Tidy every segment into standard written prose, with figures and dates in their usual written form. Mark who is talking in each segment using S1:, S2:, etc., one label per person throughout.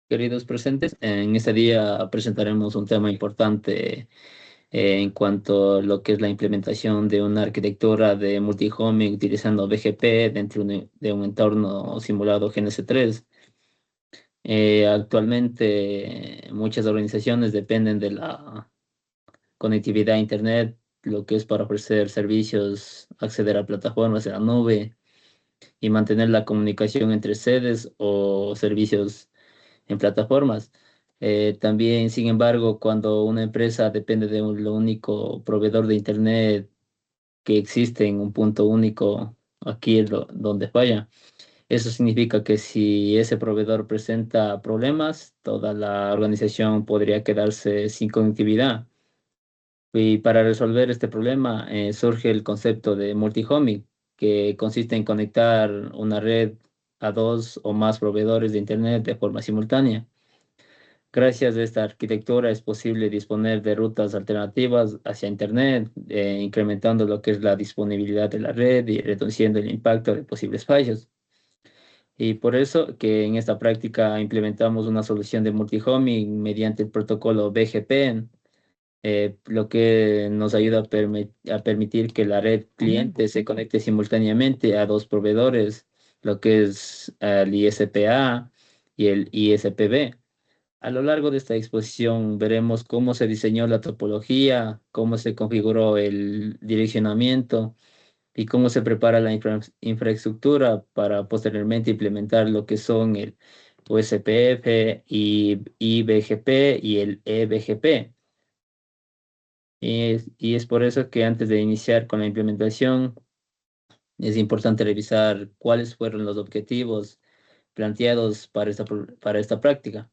S1: Queridos presentes, en este día presentaremos un tema importante en cuanto a lo que es la implementación de una arquitectura de multihoming utilizando BGP dentro de un entorno simulado GNS3. Actualmente muchas organizaciones dependen de la conectividad a Internet, lo que es para ofrecer servicios, acceder a plataformas de la nube y mantener la comunicación entre sedes o servicios en plataformas. También, sin embargo, cuando una empresa depende de lo único proveedor de Internet que existe en un punto único, aquí es donde falla. Eso significa que si ese proveedor presenta problemas, toda la organización podría quedarse sin conectividad. Y para resolver este problema surge el concepto de multihoming, que consiste en conectar una red a dos o más proveedores de Internet de forma simultánea. Gracias a esta arquitectura es posible disponer de rutas alternativas hacia Internet, incrementando lo que es la disponibilidad de la red y reduciendo el impacto de posibles fallos. Y por eso que en esta práctica implementamos una solución de multihoming mediante el protocolo BGP, lo que nos ayuda a permitir que la red cliente se conecte simultáneamente a dos proveedores, lo que es el ISPA y el ISPB. A lo largo de esta exposición veremos cómo se diseñó la topología, cómo se configuró el direccionamiento y cómo se prepara la infraestructura para posteriormente implementar lo que son el USPF y IBGP y el EBGP. Y es por eso que antes de iniciar con la implementación es importante revisar cuáles fueron los objetivos planteados para esta práctica.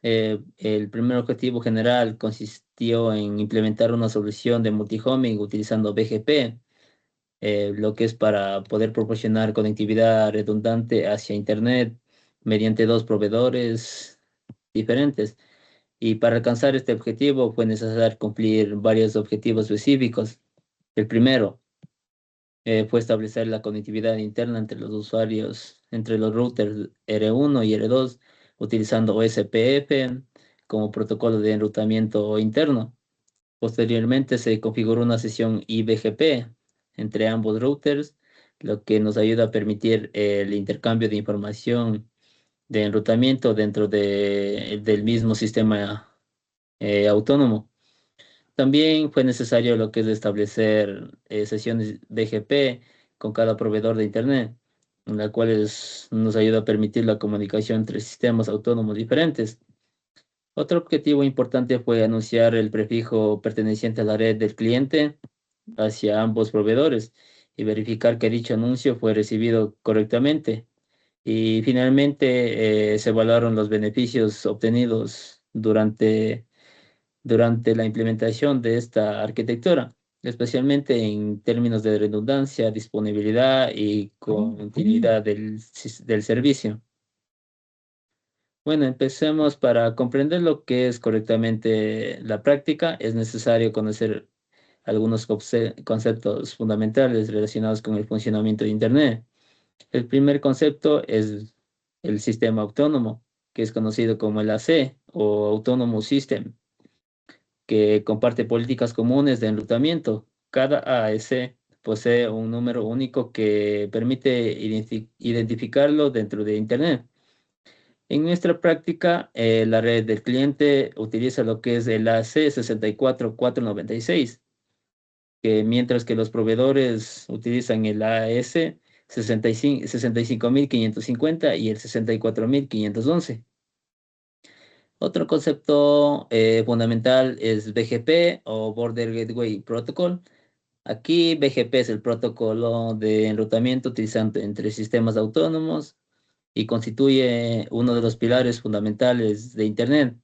S1: El primer objetivo general consistió en implementar una solución de multihoming utilizando BGP, lo que es para poder proporcionar conectividad redundante hacia Internet mediante dos proveedores diferentes. Y para alcanzar este objetivo fue necesario cumplir varios objetivos específicos. El primero fue establecer la conectividad interna entre los usuarios, entre los routers R1 y R2, utilizando OSPF como protocolo de enrutamiento interno. Posteriormente se configuró una sesión IBGP entre ambos routers, lo que nos ayuda a permitir el intercambio de información de enrutamiento dentro del mismo sistema autónomo. También fue necesario lo que es establecer sesiones BGP con cada proveedor de Internet, en la cuales nos ayuda a permitir la comunicación entre sistemas autónomos diferentes. Otro objetivo importante fue anunciar el prefijo perteneciente a la red del cliente hacia ambos proveedores y verificar que dicho anuncio fue recibido correctamente. Y finalmente se evaluaron los beneficios obtenidos durante la implementación de esta arquitectura, especialmente en términos de redundancia, disponibilidad y continuidad del servicio. Bueno, empecemos. Para comprender lo que es correctamente la práctica, es necesario conocer algunos conceptos fundamentales relacionados con el funcionamiento de Internet. El primer concepto es el sistema autónomo, que es conocido como el AC o Autonomous System, que comparte políticas comunes de enrutamiento. Cada AS posee un número único que permite identificarlo dentro de Internet. En nuestra práctica, la red del cliente utiliza lo que es el AC 64496, que mientras que los proveedores utilizan el AS 65550 y el 64511. Otro concepto fundamental es BGP o Border Gateway Protocol. Aquí BGP es el protocolo de enrutamiento utilizado entre sistemas autónomos y constituye uno de los pilares fundamentales de Internet.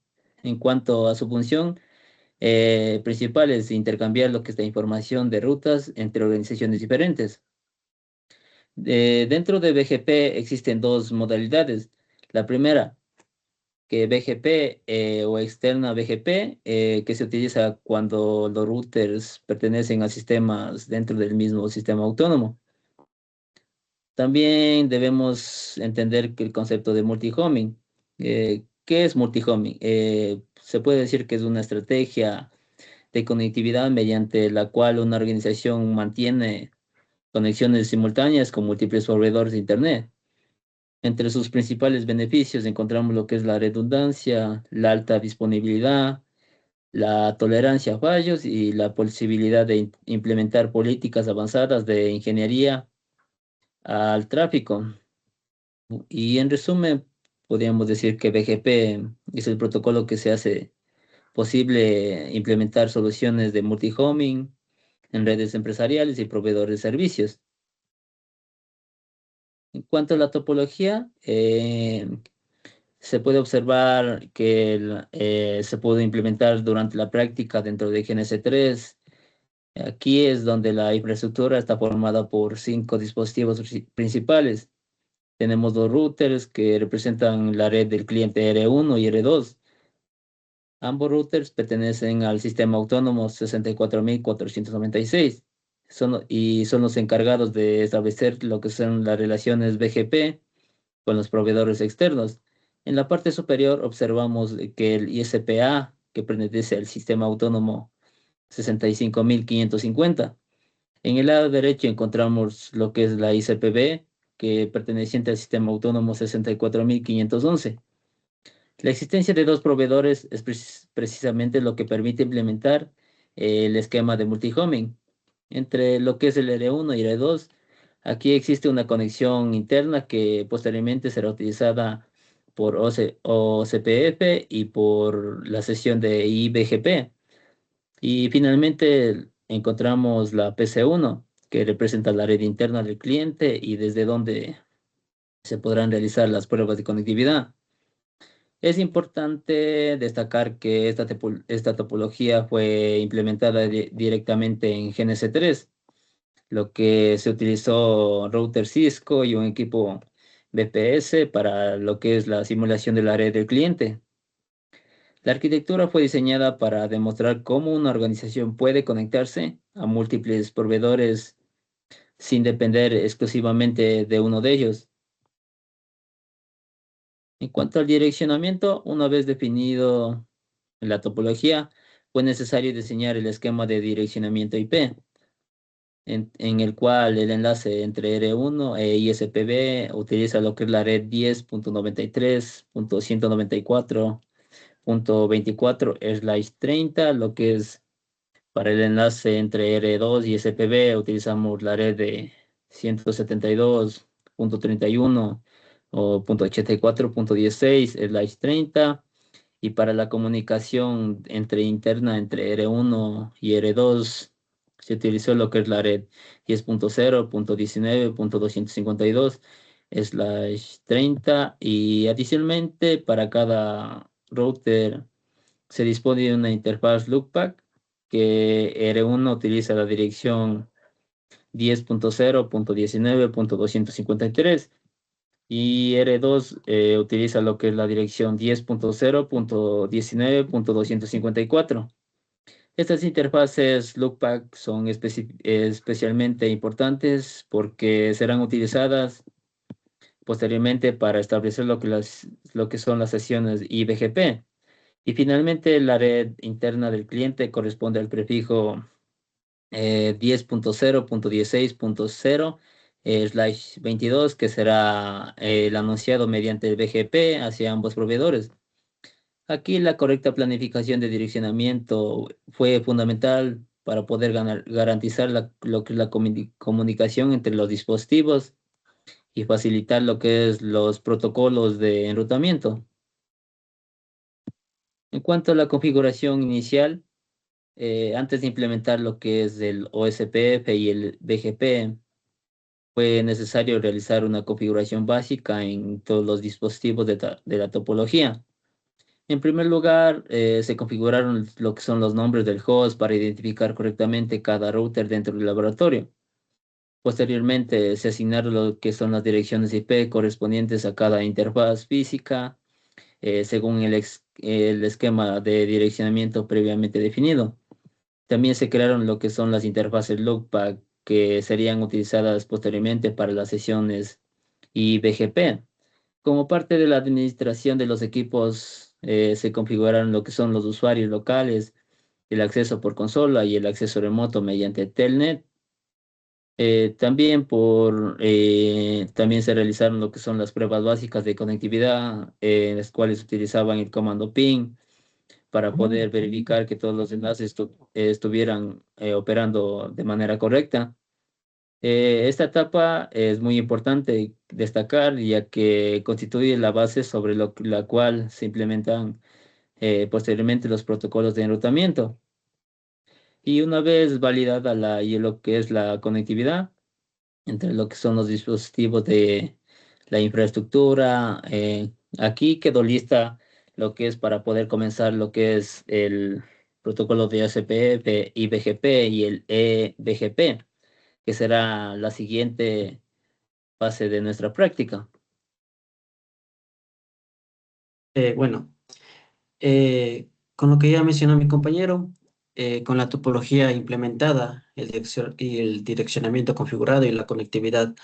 S1: En cuanto a su función principal es intercambiar lo que es la información de rutas entre organizaciones diferentes. Dentro de BGP existen dos modalidades. La primera, que BGP o externa BGP, que se utiliza cuando los routers pertenecen a sistemas dentro del mismo sistema autónomo. También debemos entender que el concepto de multihoming, ¿Qué es multihoming? Se puede decir que es una estrategia de conectividad mediante la cual una organización mantiene conexiones simultáneas con múltiples proveedores de Internet. Entre sus principales beneficios encontramos lo que es la redundancia, la alta disponibilidad, la tolerancia a fallos y la posibilidad de implementar políticas avanzadas de ingeniería al tráfico. Y en resumen, podríamos decir que BGP es el protocolo que se hace posible implementar soluciones de multihoming en redes empresariales y proveedores de servicios. En cuanto a la topología, se puede observar que se puede implementar durante la práctica dentro de GNS3. Aquí es donde la infraestructura está formada por 5 dispositivos principales. Tenemos 2 routers que representan la red del cliente R1 y R2. Ambos routers pertenecen al sistema autónomo 64496 y son los encargados de establecer lo que son las relaciones BGP con los proveedores externos. En la parte superior observamos que el ISPA, que pertenece al sistema autónomo 65550. En el lado derecho encontramos lo que es la ICPB, que perteneciente al sistema autónomo 64511. La existencia de dos proveedores es precisamente lo que permite implementar el esquema de multihoming. Entre lo que es el R1 y R2, aquí existe una conexión interna que posteriormente será utilizada por OCPF y por la sesión de IBGP. Y finalmente encontramos la PC1, que representa la red interna del cliente y desde donde se podrán realizar las pruebas de conectividad. Es importante destacar que esta topología fue implementada directamente en GNS3, lo que se utilizó router Cisco y un equipo BPS para lo que es la simulación de la red del cliente. La arquitectura fue diseñada para demostrar cómo una organización puede conectarse a múltiples proveedores sin depender exclusivamente de uno de ellos. En cuanto al direccionamiento, una vez definido la topología, fue necesario diseñar el esquema de direccionamiento IP, en el cual el enlace entre R1 e ISPB utiliza lo que es la red 10.93.194.24/30, lo que es para el enlace entre R2 y ISPB utilizamos la red de 172.31 o .84.16/30. Y para la comunicación interna entre R1 y R2 se utilizó lo que es la red 10.0.19.252/30 y adicionalmente para cada router se dispone de una interfaz loopback que R1 utiliza la dirección 10.0.19.253 y R2 utiliza lo que es la dirección 10.0.19.254. Estas interfaces Loopback son especialmente importantes porque serán utilizadas posteriormente para establecer lo que son las sesiones IBGP. Y finalmente la red interna del cliente corresponde al prefijo 10.0.16.0/22, que será el anunciado mediante el BGP hacia ambos proveedores. Aquí la correcta planificación de direccionamiento fue fundamental para poder garantizar lo que es la comunicación entre los dispositivos y facilitar lo que es los protocolos de enrutamiento. En cuanto a la configuración inicial, antes de implementar lo que es el OSPF y el BGP, fue necesario realizar una configuración básica en todos los dispositivos de la topología. En primer lugar, se configuraron lo que son los nombres del host para identificar correctamente cada router dentro del laboratorio. Posteriormente, se asignaron lo que son las direcciones IP correspondientes a cada interfaz física, según el esquema de direccionamiento previamente definido. También se crearon lo que son las interfaces loopback que serían utilizadas posteriormente para las sesiones IBGP. Como parte de la administración de los equipos, se configuraron lo que son los usuarios locales, el acceso por consola y el acceso remoto mediante Telnet. También se realizaron lo que son las pruebas básicas de conectividad, en las cuales utilizaban el comando PIN para poder verificar que todos los enlaces estuvieran operando de manera correcta. Esta etapa es muy importante destacar, ya que constituye la base sobre la cual se implementan posteriormente los protocolos de enrutamiento. Y una vez validada y lo que es la conectividad entre lo que son los dispositivos de la infraestructura, aquí quedó lista lo que es para poder comenzar lo que es el protocolo de OSPF, IBGP y el eBGP, que será la siguiente fase de nuestra práctica.
S2: Bueno, con lo que ya mencionó mi compañero, con la topología implementada, y el direccionamiento configurado y la conectividad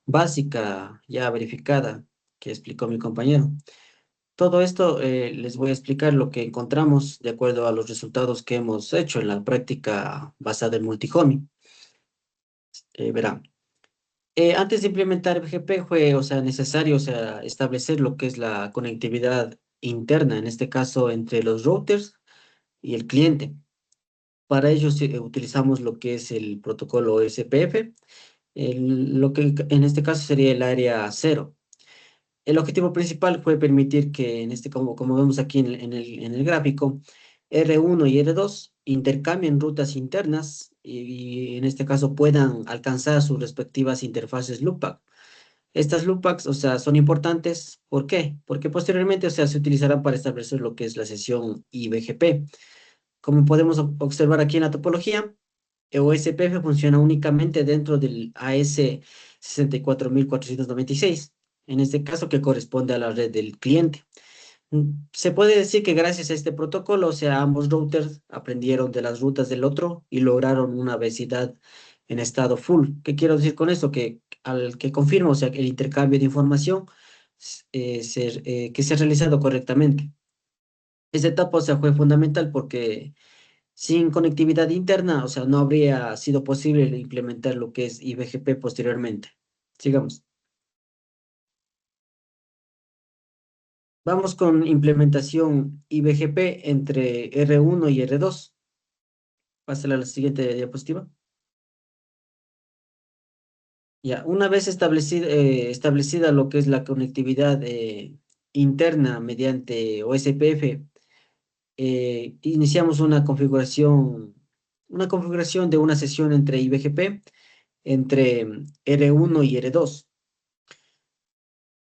S2: básica ya verificada que explicó mi compañero. Todo esto les voy a explicar lo que encontramos de acuerdo a los resultados que hemos hecho en la práctica basada en multihoming. Verán, antes de implementar BGP fue, o sea, necesario, o sea, establecer lo que es la conectividad interna, en este caso entre los routers y el cliente. Para ello utilizamos lo que es el protocolo SPF, lo que en este caso sería el área cero. El objetivo principal fue permitir que, como vemos aquí en el gráfico, R1 y R2 intercambien rutas internas y en este caso puedan alcanzar sus respectivas interfaces loopback. Estas loopbacks, o sea, son importantes. ¿Por qué? Porque posteriormente, o sea, se utilizarán para establecer lo que es la sesión IBGP. Como podemos observar aquí en la topología, OSPF funciona únicamente dentro del AS 64496, en este caso que corresponde a la red del cliente. Se puede decir que gracias a este protocolo, o sea, ambos routers aprendieron de las rutas del otro y lograron una velocidad en estado full. ¿Qué quiero decir con esto? Que al que confirma, o sea, que el intercambio de información que se ha realizado correctamente. Esta etapa, o sea, fue fundamental porque sin conectividad interna, o sea, no habría sido posible implementar lo que es IBGP posteriormente. Sigamos. Vamos con implementación IBGP entre R1 y R2. Pásala a la siguiente diapositiva. Ya, una vez establecida lo que es la conectividad interna mediante OSPF, iniciamos una configuración de una sesión entre IBGP, entre R1 y R2.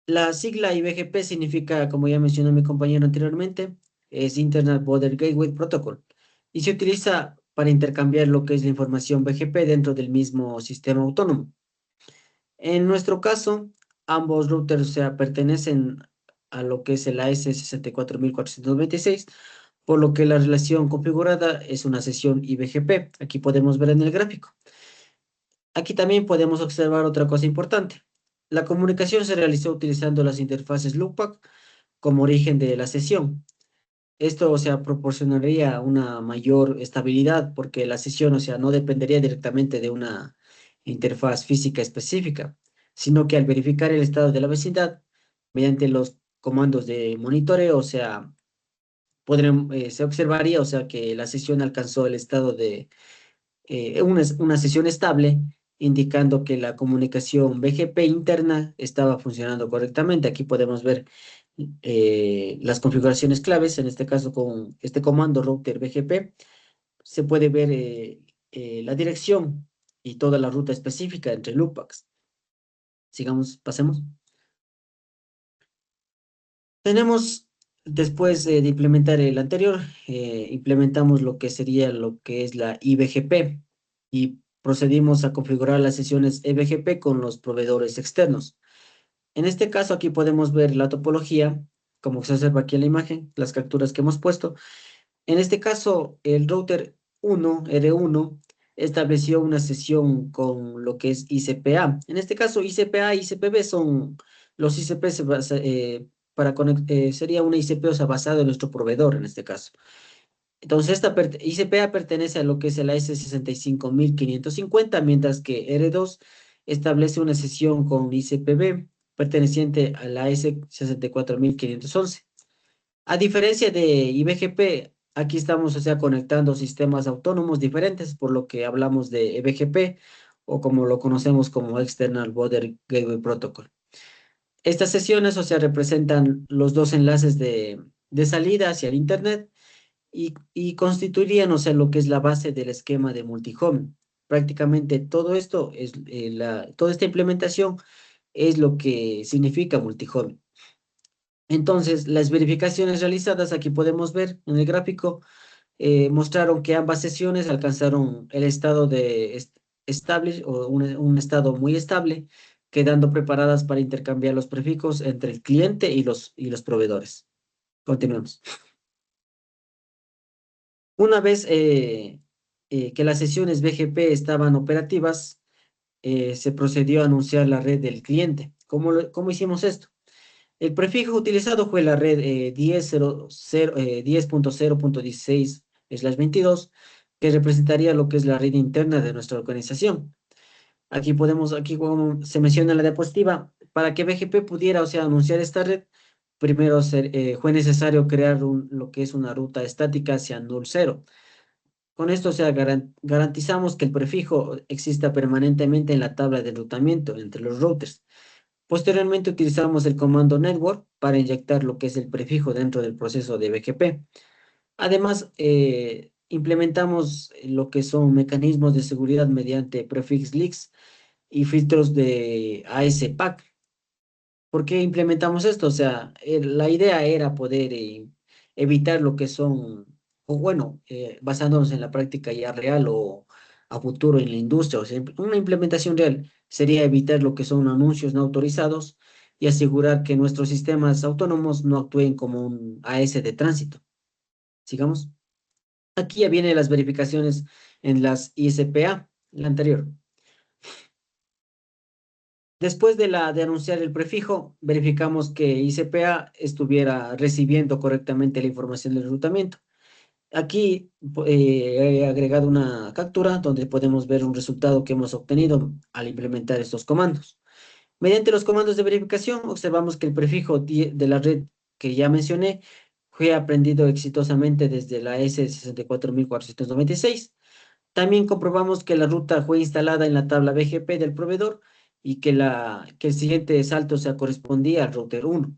S2: La sigla IBGP significa, como ya mencionó mi compañero anteriormente, es Internet Border Gateway Protocol y se utiliza para intercambiar lo que es la información BGP dentro del mismo sistema autónomo. En nuestro caso, ambos routers, o sea, pertenecen a lo que es el AS 64496, por lo que la relación configurada es una sesión IBGP. Aquí podemos ver en el gráfico. Aquí también podemos observar otra cosa importante. La comunicación se realizó utilizando las interfaces loopback como origen de la sesión. Esto, o sea, proporcionaría una mayor estabilidad porque la sesión, o sea, no dependería directamente de una interfaz física específica, sino que al verificar el estado de la vecindad mediante los comandos de monitoreo, o sea, se observaría, o sea, que la sesión alcanzó el estado de una sesión estable, indicando que la comunicación BGP interna estaba funcionando correctamente. Aquí podemos ver las configuraciones claves, en este caso con este comando router BGP, se puede ver la dirección y toda la ruta específica entre loopbacks. Sigamos, pasemos. Tenemos, después de implementar el anterior, implementamos lo que sería lo que es la IBGP y procedimos a configurar las sesiones EBGP con los proveedores externos. En este caso, aquí podemos ver la topología, como se observa aquí en la imagen, las capturas que hemos puesto. En este caso, el router 1, R1, estableció una sesión con lo que es ICPA. En este caso, ICPA y ICPB son Los ICP sería una ICP, o sea, basada en nuestro proveedor en este caso. Entonces, ICPA pertenece a lo que es el AS65550, mientras que R2 establece una sesión con ICPB perteneciente a la AS64511. A diferencia de IBGP, aquí estamos, o sea, conectando sistemas autónomos diferentes, por lo que hablamos de EBGP o como lo conocemos como External Border Gateway Protocol. Estas sesiones, o sea, representan los dos enlaces de salida hacia el Internet y constituirían, o sea, lo que es la base del esquema de multihome. Prácticamente todo esto es, toda esta implementación es lo que significa multihome. Entonces, las verificaciones realizadas, aquí podemos ver en el gráfico, mostraron que ambas sesiones alcanzaron el estado de estable o un estado muy estable, quedando preparadas para intercambiar los prefijos entre el cliente y los proveedores. Continuemos. Una vez que las sesiones BGP estaban operativas, se procedió a anunciar la red del cliente. ¿Cómo hicimos esto? El prefijo utilizado fue la red 10.0.16/22, que representaría lo que es la red interna de nuestra organización. Aquí como se menciona en la diapositiva, para que BGP pudiera, o sea, anunciar esta red, primero fue necesario crear lo que es una ruta estática hacia null 0. Con esto, o sea, garantizamos que el prefijo exista permanentemente en la tabla de enrutamiento entre los routers. Posteriormente utilizamos el comando network para inyectar lo que es el prefijo dentro del proceso de BGP. Además, implementamos lo que son mecanismos de seguridad mediante prefix leaks y filtros de ASPAC. ¿Por qué implementamos esto? O sea, la idea era poder evitar lo que son, o bueno, basándonos en la práctica ya real o a futuro en la industria, o sea, una implementación real sería evitar lo que son anuncios no autorizados y asegurar que nuestros sistemas autónomos no actúen como un AS de tránsito. Sigamos. Aquí ya vienen las verificaciones en las ISPA, la anterior. Después de anunciar el prefijo, verificamos que ICPA estuviera recibiendo correctamente la información del enrutamiento. Aquí he agregado una captura donde podemos ver un resultado que hemos obtenido al implementar estos comandos. Mediante los comandos de verificación, observamos que el prefijo de la red que ya mencioné fue aprendido exitosamente desde la S64496. También comprobamos que la ruta fue instalada en la tabla BGP del proveedor y que el siguiente salto se correspondía al router 1.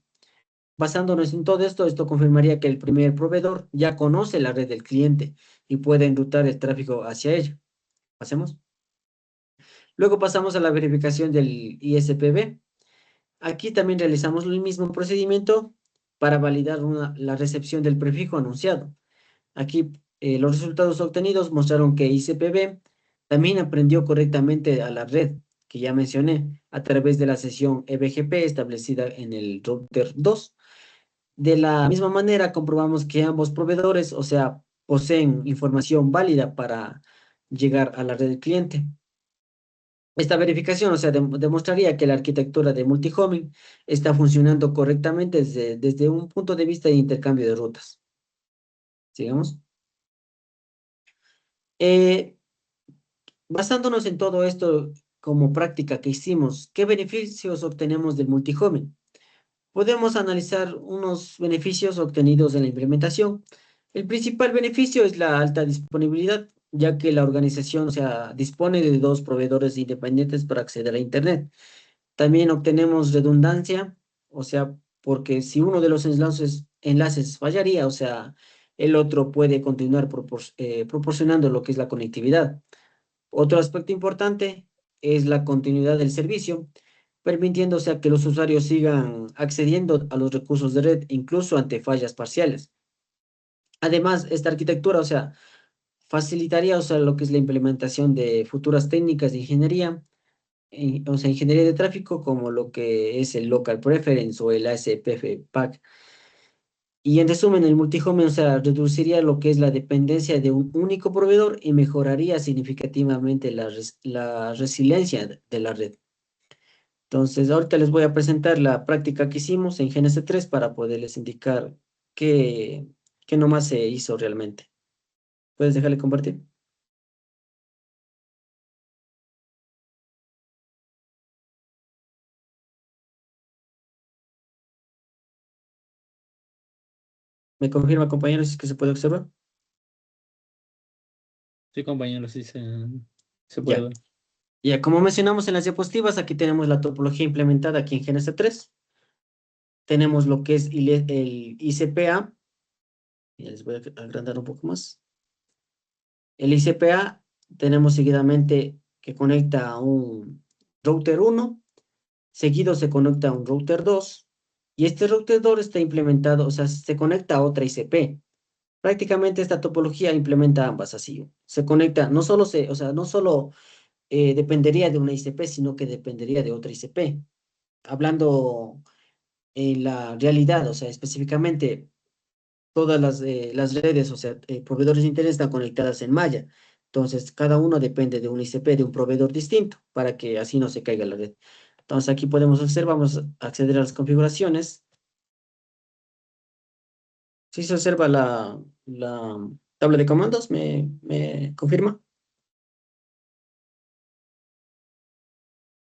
S2: Basándonos en todo esto, esto confirmaría que el primer proveedor ya conoce la red del cliente y puede enrutar el tráfico hacia ella. Pasemos. Luego pasamos a la verificación del ISPB. Aquí también realizamos el mismo procedimiento para validar la recepción del prefijo anunciado. Aquí los resultados obtenidos mostraron que ICPB también aprendió correctamente a la red que ya mencioné a través de la sesión EBGP establecida en el router 2. De la misma manera, comprobamos que ambos proveedores, o sea, poseen información válida para llegar a la red del cliente. Esta verificación, o sea, demostraría que la arquitectura de multihoming está funcionando correctamente desde un punto de vista de intercambio de rutas. Sigamos. Eh, Basándonos en todo esto como práctica que hicimos, ¿qué beneficios obtenemos del multihoming? Podemos analizar unos beneficios obtenidos en la implementación. El principal beneficio es la alta disponibilidad, ya que la organización, o sea, dispone de dos proveedores independientes para acceder a Internet. También obtenemos redundancia, o sea, porque si uno de los enlaces fallaría, o sea, el otro puede continuar proporcionando lo que es la conectividad. Otro aspecto importante es la continuidad del servicio, permitiéndose a que los usuarios sigan accediendo a los recursos de red, incluso ante fallas parciales. Además, esta arquitectura, o sea, facilitaría, o sea, lo que es la implementación de futuras técnicas de ingeniería, o sea, ingeniería de tráfico, como lo que es el Local Preference o el ASPF-PAC. Y en resumen, el multihome, o sea, reduciría lo que es la dependencia de un único proveedor y mejoraría significativamente la resiliencia de la red. Entonces, ahorita les voy a presentar la práctica que hicimos en GNS3 para poderles indicar qué, qué nomás se hizo realmente. ¿Puedes dejarle compartir? ¿Me confirma, compañeros, si es que se puede observar?
S1: Sí, compañero, sí se puede
S2: Ya.
S1: ver.
S2: Ya, como mencionamos en las diapositivas, aquí tenemos la topología implementada aquí en GNS3. Tenemos lo que es el ICPA. Ya les voy a agrandar un poco más. El ICPA tenemos seguidamente que conecta a un router 1, seguido se conecta a un router 2, y este router 2 está implementado, o sea, se conecta a otra ICP. Prácticamente esta topología implementa ambas así. Se conecta, o sea, no solo dependería de una ICP, sino que dependería de otra ICP. Hablando en la realidad, o sea, específicamente todas las redes, o sea, proveedores de Internet están conectadas en malla. Entonces, cada uno depende de un ICP de un proveedor distinto para que así no se caiga la red. Entonces, aquí podemos observar, vamos a acceder a las configuraciones. Si se observa la tabla de comandos, ¿me confirma?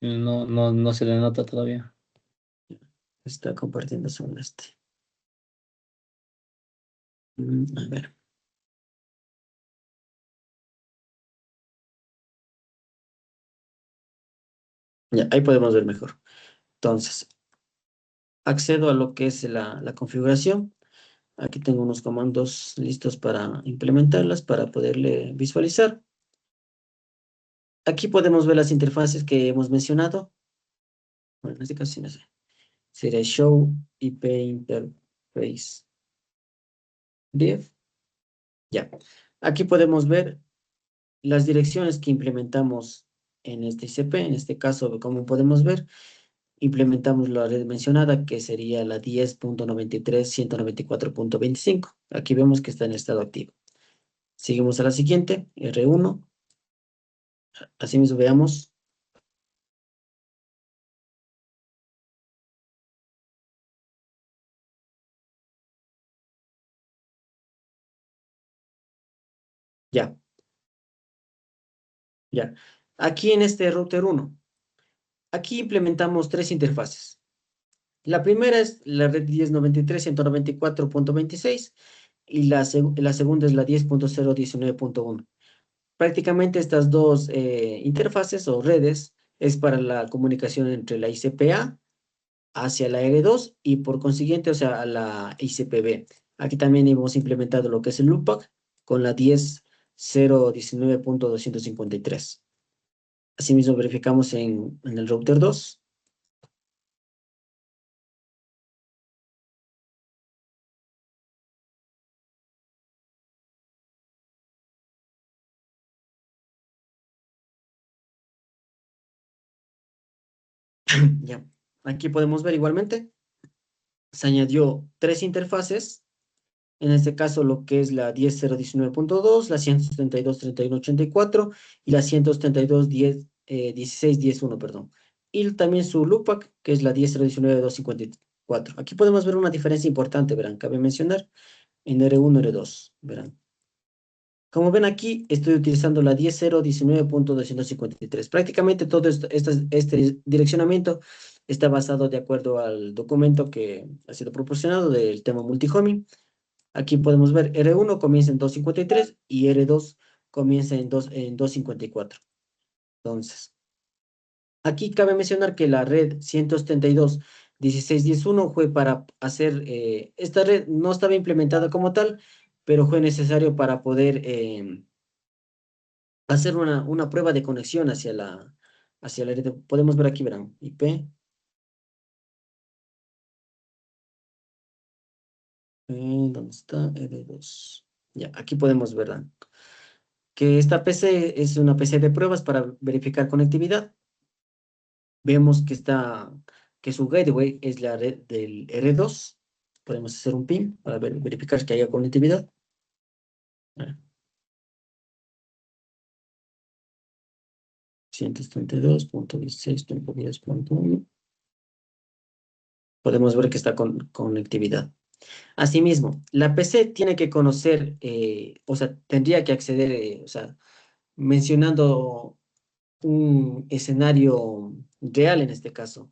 S1: No se le nota todavía.
S2: Está compartiendo sobre este. A ver. Ya, ahí podemos ver mejor. Entonces, accedo a lo que es la configuración. Aquí tengo unos comandos listos para implementarlas, para poderle visualizar. Aquí podemos ver las interfaces que hemos mencionado. Bueno, en este caso sí no sé. Sería Show IP Interface Div. Ya. Aquí podemos ver las direcciones que implementamos en este ICP. En este caso, como podemos ver, implementamos la red mencionada, que sería la 10.93.194.25. Aquí vemos que está en estado activo. Seguimos a la siguiente, R1. Asimismo, veamos. Ya, ya. Aquí en este router 1, aquí implementamos tres interfaces. La primera es la red 10.93.194.26 y la segunda es la 10.019.1. Prácticamente estas dos interfaces o redes es para la comunicación entre la ICPA hacia la R2 y por consiguiente, o sea, a la ICPB. Aquí también hemos implementado lo que es el loopback con la 10.019.253. Asimismo, verificamos en el router 2. Ya. Aquí podemos ver igualmente, se añadió tres interfaces, en este caso lo que es la 10.019.2, la 172.31.84 y la 172.16.10.1, perdón. Y también su loopback, que es la 10.019.254. Aquí podemos ver una diferencia importante, verán, cabe mencionar, en R1 y R2, verán. Como ven aquí, estoy utilizando la 10.019.253. Prácticamente todo este direccionamiento está basado de acuerdo al documento que ha sido proporcionado del tema multihoming. Aquí podemos ver R1 comienza en 253 y R2 comienza en 254. Entonces, aquí cabe mencionar que la red 172.16.10.1 fue para hacer, esta red no estaba implementada como tal, pero fue necesario para poder hacer una prueba de conexión hacia la red. Podemos ver aquí, verán, IP. ¿Dónde está? R2. Ya, aquí podemos ver que esta PC es una PC de pruebas para verificar conectividad. Vemos que su gateway es la red del R2. Podemos hacer un ping para verificar que haya conectividad. 132.16.10.1. Podemos ver que está con conectividad. Asimismo, la PC tiene que conocer, o sea, tendría que acceder, o sea, mencionando un escenario real en este caso.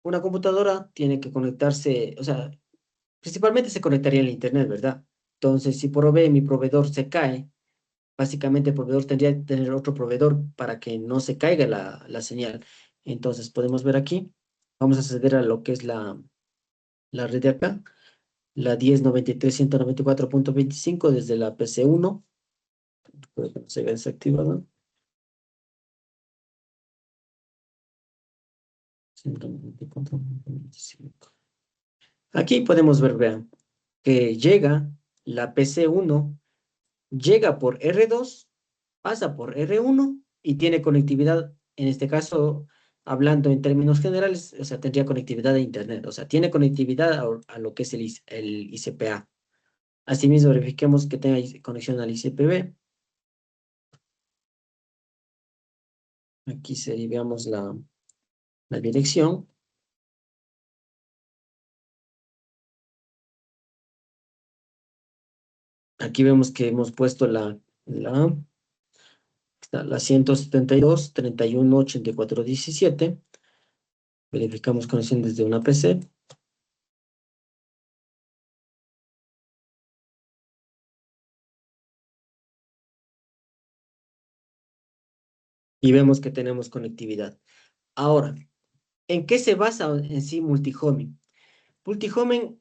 S2: Una computadora tiene que conectarse, o sea, principalmente se conectaría al Internet, ¿verdad? Entonces, si por B mi proveedor se cae, básicamente el proveedor tendría que tener otro proveedor para que no se caiga la señal. Entonces, podemos ver aquí, vamos a acceder a lo que es la red de acá, la 10.93.194.25 desde la PC1, puede que no se vea desactivada. 194.25. Aquí podemos ver, vean, que llega la PC1, llega por R2, pasa por R1 y tiene conectividad, en este caso, hablando en términos generales, o sea, tendría conectividad a Internet, o sea, tiene conectividad a lo que es el ICPA. Asimismo, verifiquemos que tenga conexión al ICPB. Aquí veamos la dirección. Aquí vemos que hemos puesto la 172.31.84.17. Verificamos conexión desde una PC. Y vemos que tenemos conectividad. Ahora, ¿en qué se basa en sí multihoming? Multihoming,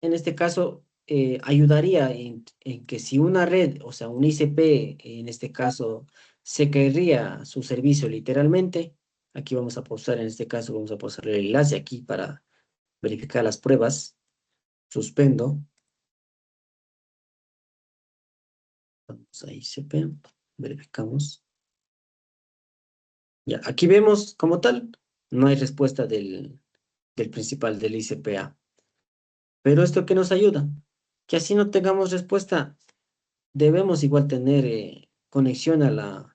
S2: en este caso, ayudaría en que si una red, o sea, un ICP, en este caso, se caería su servicio literalmente, aquí vamos a pausar, en este caso, vamos a pausar el enlace aquí para verificar las pruebas. Suspendo. Vamos a ICP, verificamos. Ya, aquí vemos como tal, no hay respuesta del principal, del ICPA. Pero esto que nos ayuda, que así no tengamos respuesta, debemos igual tener conexión al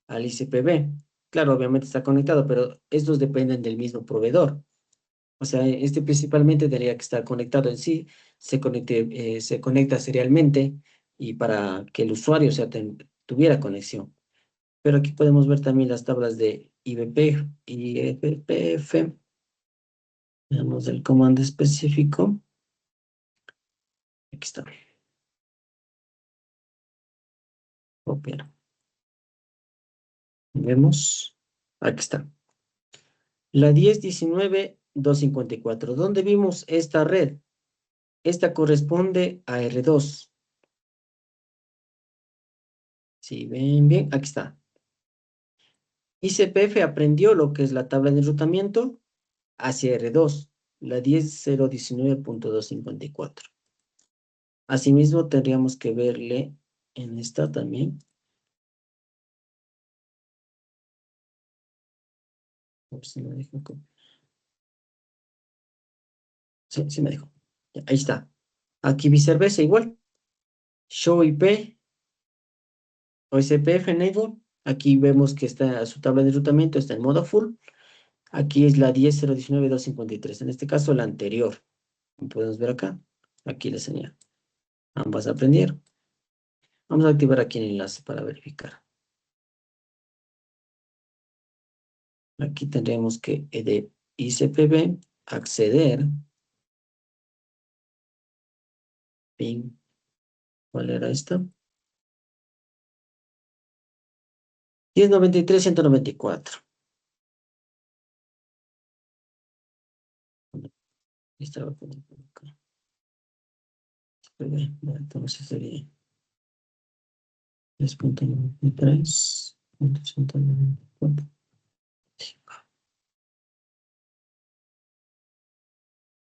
S2: ICPB. Claro, obviamente está conectado, pero estos dependen del mismo proveedor. O sea, este principalmente tendría que estar conectado en sí, se conecta serialmente y para que el usuario, o sea, tuviera conexión. Pero aquí podemos ver también las tablas de IBP y IBPF. Veamos el comando específico. Aquí está. Copiar. Vemos. Aquí está. La 10.19.254. ¿Dónde vimos esta red? Esta corresponde a R2. Si ven bien, aquí está. ICPF aprendió lo que es la tabla de enrutamiento hacia R2, la 10.019.254. Asimismo, tendríamos que verle en esta también. Ups, no me dejó sí, sí me dejó. Ya, ahí está. Aquí viceversa igual. Show IP o SPF enable. Aquí vemos que está su tabla de enrutamiento, está en modo full. Aquí es la 10.019.253. En este caso, la anterior. Como podemos ver acá. Aquí la señal. Ambas aprendieron. Vamos a activar aquí el enlace para verificar. Aquí tendremos que de ICPB acceder. Ping. ¿Cuál era esta? 10.93.194. Estaba poniendo acá. Entonces sería 10.93.194.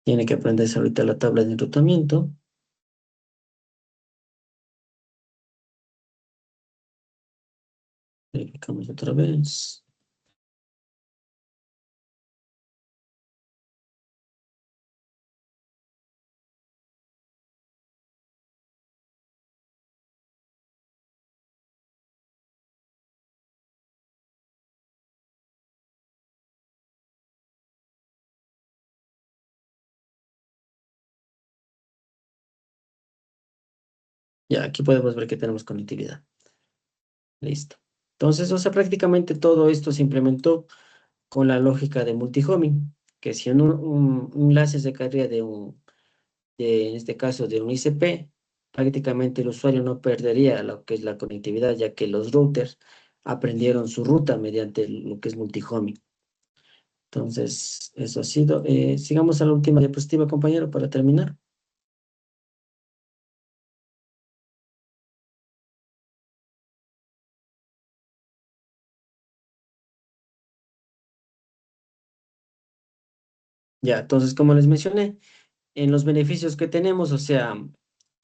S2: Tiene que aprenderse ahorita la tabla de enrutamiento. Verificamos otra vez. Ya, aquí podemos ver que tenemos conectividad. Listo. Entonces, o sea, prácticamente todo esto se implementó con la lógica de multihoming, que si un enlace se caería en este caso, de un ICP, prácticamente el usuario no perdería lo que es la conectividad, ya que los routers aprendieron su ruta mediante lo que es multihoming. Entonces, eso ha sido. Sigamos a la última diapositiva, compañero, para terminar. Ya, entonces, como les mencioné, en los beneficios que tenemos, o sea,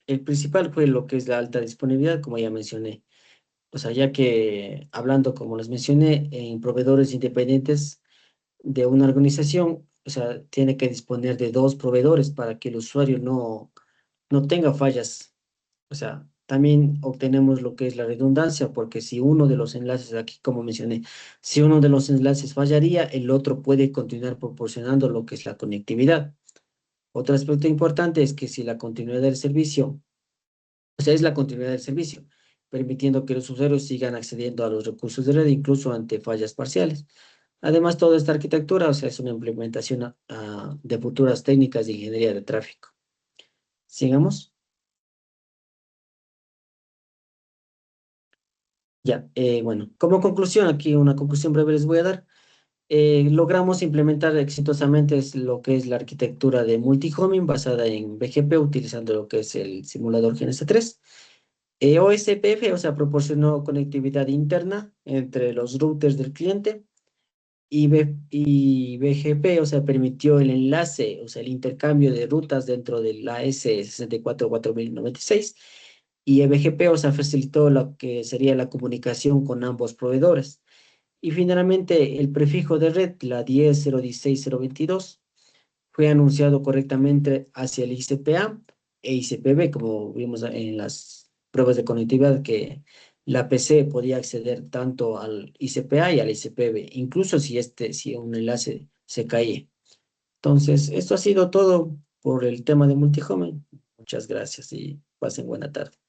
S2: el principal fue lo que es la alta disponibilidad, como ya mencioné. O sea, ya que hablando, como les mencioné, en proveedores independientes de una organización, o sea, tiene que disponer de dos proveedores para que el usuario no tenga fallas. O sea, también obtenemos lo que es la redundancia, porque si uno de los enlaces, aquí como mencioné, si uno de los enlaces fallaría, el otro puede continuar proporcionando lo que es la conectividad. Otro aspecto importante es que si la continuidad del servicio, o sea, es la continuidad del servicio, permitiendo que los usuarios sigan accediendo a los recursos de red incluso ante fallas parciales. Además, toda esta arquitectura, o sea, es una implementación de futuras técnicas de ingeniería de tráfico. Sigamos. Ya, bueno, como conclusión, aquí una conclusión breve les voy a dar. Logramos implementar exitosamente lo que es la arquitectura de multihoming basada en BGP utilizando lo que es el simulador GNS3. OSPF, o sea, proporcionó conectividad interna entre los routers del cliente y BGP, o sea, permitió el enlace, o sea, el intercambio de rutas dentro de la S644096 y BGP, o sea, facilitó lo que sería la comunicación con ambos proveedores. Y finalmente, el prefijo de red, la 10.016.022, fue anunciado correctamente hacia el ICPA e ICPB, como vimos en las pruebas de conectividad, que la PC podía acceder tanto al ICPA y al ICPB, incluso si un enlace se caía. Entonces, esto ha sido todo por el tema de multihome. Muchas gracias y pasen buena tarde.